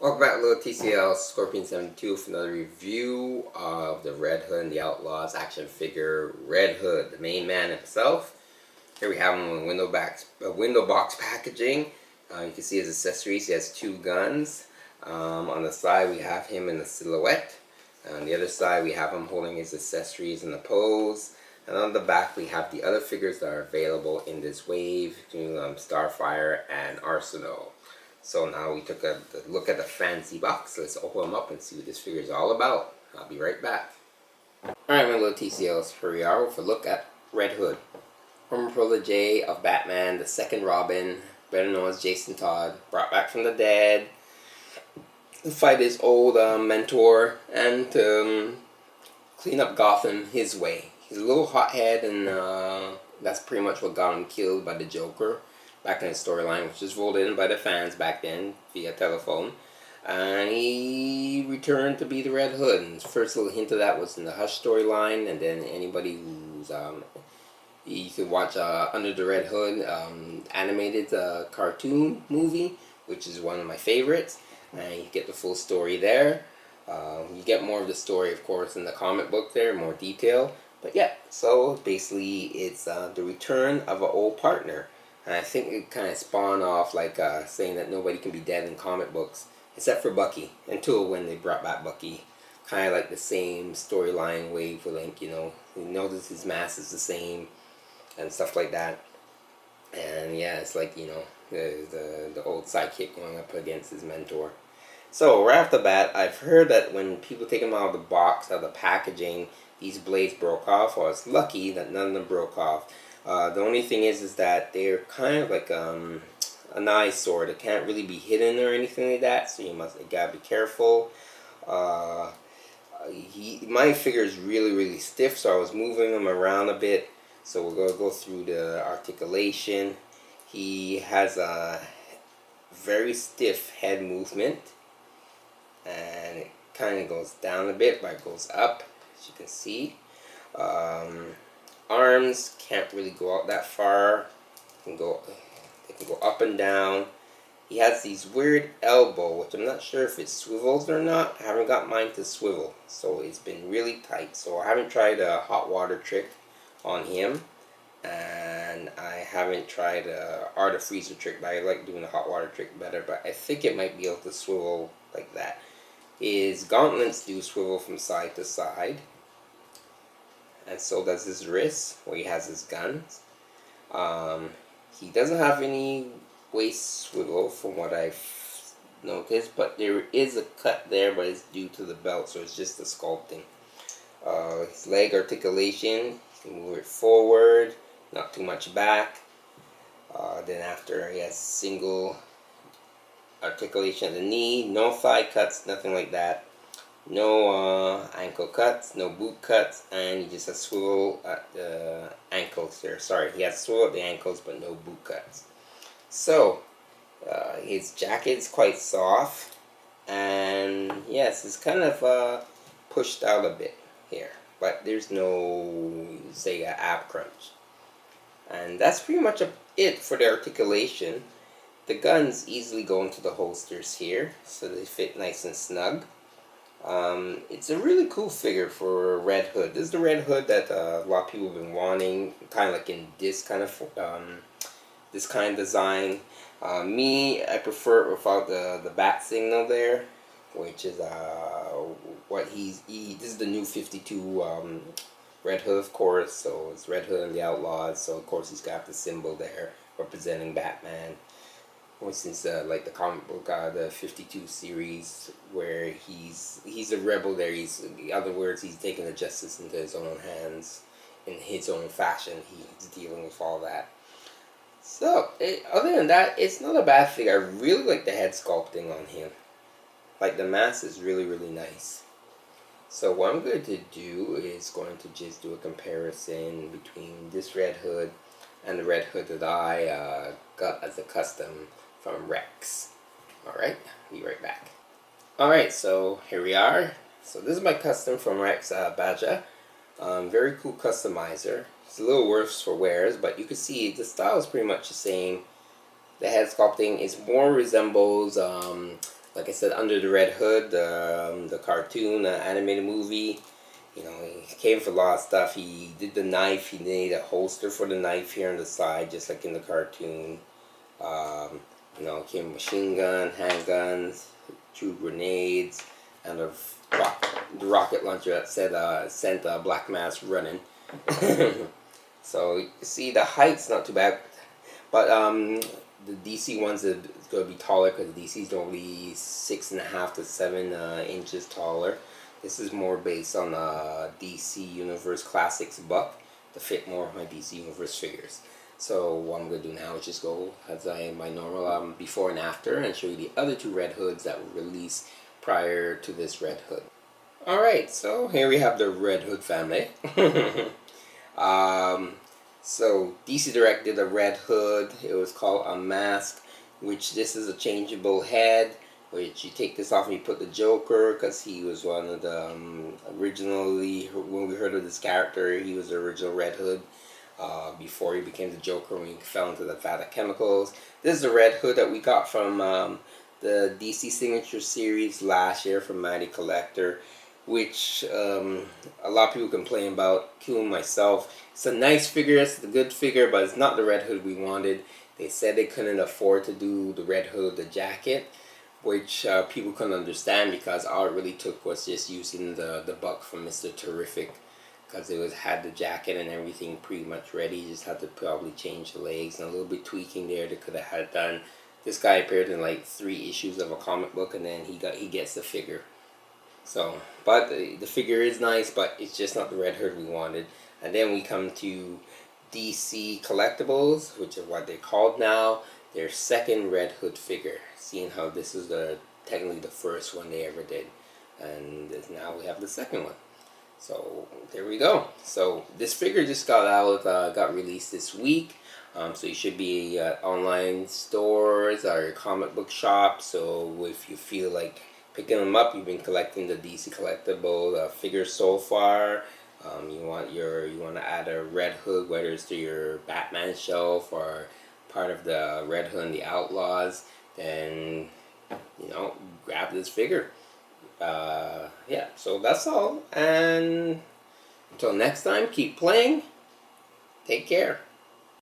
Welcome back, little TCL Scorpion 72 for another review of the Red Hood and the Outlaws action figure Red Hood, the main man himself. Here we have him in window box packaging. You can see his accessories. He has two guns. On the side we have him in the silhouette. On the other side we have him holding his accessories in the pose. And on the back we have the other figures that are available in this wave, including Starfire and Arsenal. So now we took a look at the fancy box. Let's open them up and see what this figure is all about. I'll be right back. Alright, my little TCLs, here we are with a look at Red Hood. Former protege of Batman, the second Robin, better known as Jason Todd, brought back from the dead to fight his old mentor and to clean up Gotham his way. He's a little hothead, and that's pretty much what got him killed by the Joker back in the storyline, which was rolled in by the fans back then via telephone. And he returned to be the Red Hood. And the first little hint of that was in the Hush storyline, and then anybody who's you can watch Under the Red Hood animated cartoon movie, which is one of my favorites, and you get the full story there. You get more of the story, of course, in the comic book there, more detail. But yeah, so basically it's the return of an old partner. And I think it kind of spawned off like saying that nobody can be dead in comic books, except for Bucky, until when they brought back Bucky. Kind of like the same storyline wavelength, you know. You notice his mask is the same and stuff like that. And yeah, it's like, you know, the old sidekick going up against his mentor. So right off the bat, I've heard that when people take them out of the box, out of the packaging, these blades broke off. Well, it's lucky that none of them broke off. The only thing is that they're kind of like an eyesore. It can't really be hidden or anything like that, so you gotta be careful. My figure is really stiff, so I was moving him around a bit. So we're gonna go through the articulation. He has a very stiff head movement, and it kind of goes down a bit, but it goes up, as you can see. Arms can't really go out that far. They can go up and down. He has these weird elbow, which I'm not sure if it swivels or not. I haven't got mine to swivel, so it's been really tight. So I haven't tried a hot water trick on him, and I haven't tried a art freezer trick, but I like doing the hot water trick better. But I think it might be able to swivel like that. His gauntlets do swivel from side to side, and so does his wrist, where he has his guns. He doesn't have any waist swivel from what I've noticed, but there is a cut there, but it's due to the belt, so it's just the sculpting. His leg articulation, you can move it forward, not too much back. Then after, he has single articulation of the knee, no thigh cuts, nothing like that. No ankle cuts, no boot cuts, and he just has swivel at the ankles there. Sorry, he has swivel at the ankles, but no boot cuts. So, his jacket's quite soft, and yes, it's kind of pushed out a bit here, but there's no, say, ab crunch. And that's pretty much it for the articulation. The guns easily go into the holsters here, so they fit nice and snug. It's a really cool figure for Red Hood. This is the Red Hood that a lot of people have been wanting, kind of like in this kind of design. I prefer it without the bat signal there, which is what this is the new 52 Red Hood, of course. So it's Red Hood and the Outlaws. So of course he's got the symbol there representing Batman. Or since like the comic book, the 52 series, where he's a rebel there. In other words, he's taking the justice into his own hands in his own fashion. He's dealing with all that. So other than that, it's not a bad figure. I really like the head sculpting on him. Like, the mask is really nice. So what I'm going to do is going to just do a comparison between this Red Hood and the Red Hood that I got as a custom from Rex. Alright, be right back. Alright, so here we are. So this is my custom from Rex Baja. Very cool customizer. It's a little worse for wears, but you can see the style is pretty much the same. The head sculpting is more resembles like I said, Under the Red Hood, the cartoon, animated movie. You know, he came for a lot of stuff. He did the knife. He made a holster for the knife here on the side, just like in the cartoon. Um, you know, it came with machine gun, handguns, 2 grenades, and the rocket launcher that said sent Black Mass running. So you see, the height's not too bad, but the DC ones are going to be taller because DC's only 6.5 to 7 inches taller. This is more based on DC Universe Classics buck to fit more of my DC Universe figures. So what I'm going to do now is just go as my normal before and after and show you the other 2 Red Hoods that were released prior to this Red Hood. Alright, so here we have the Red Hood family. So DC Direct did a Red Hood. It was called Unmasked, which this is a changeable head, which you take this off and you put the Joker, because he was one of the originally, when we heard of this character, he was the original Red Hood before he became the Joker when he fell into the vat of chemicals. This is the Red Hood that we got from the DC Signature series last year from Mighty Collector, which a lot of people complain about, including myself. It's a nice figure, it's a good figure, but it's not the Red Hood we wanted. They said they couldn't afford to do the Red Hood, the jacket, which people couldn't understand, because all it really took was just using the buck from Mr. Terrific, because it had the jacket and everything pretty much ready. You just had to probably change the legs and a little bit tweaking there they could have had done. This guy appeared in like 3 issues of a comic book, and then he gets the figure. So, but the figure is nice, but it's just not the Red Hood we wanted. And then we come to DC Collectibles, which is what they're called now. Their second Red Hood figure, seeing how this is technically the first one they ever did, and now we have the second one. So there we go. So this figure just got released this week. So you should be at online stores or comic book shops. So if you feel like picking them up, you've been collecting the DC Collectible figures so far. You want to add a Red Hood, whether it's to your Batman shelf or part of the Red Hood and the Outlaws, then grab this figure. Yeah, so that's all, and until next time, keep playing. Take care.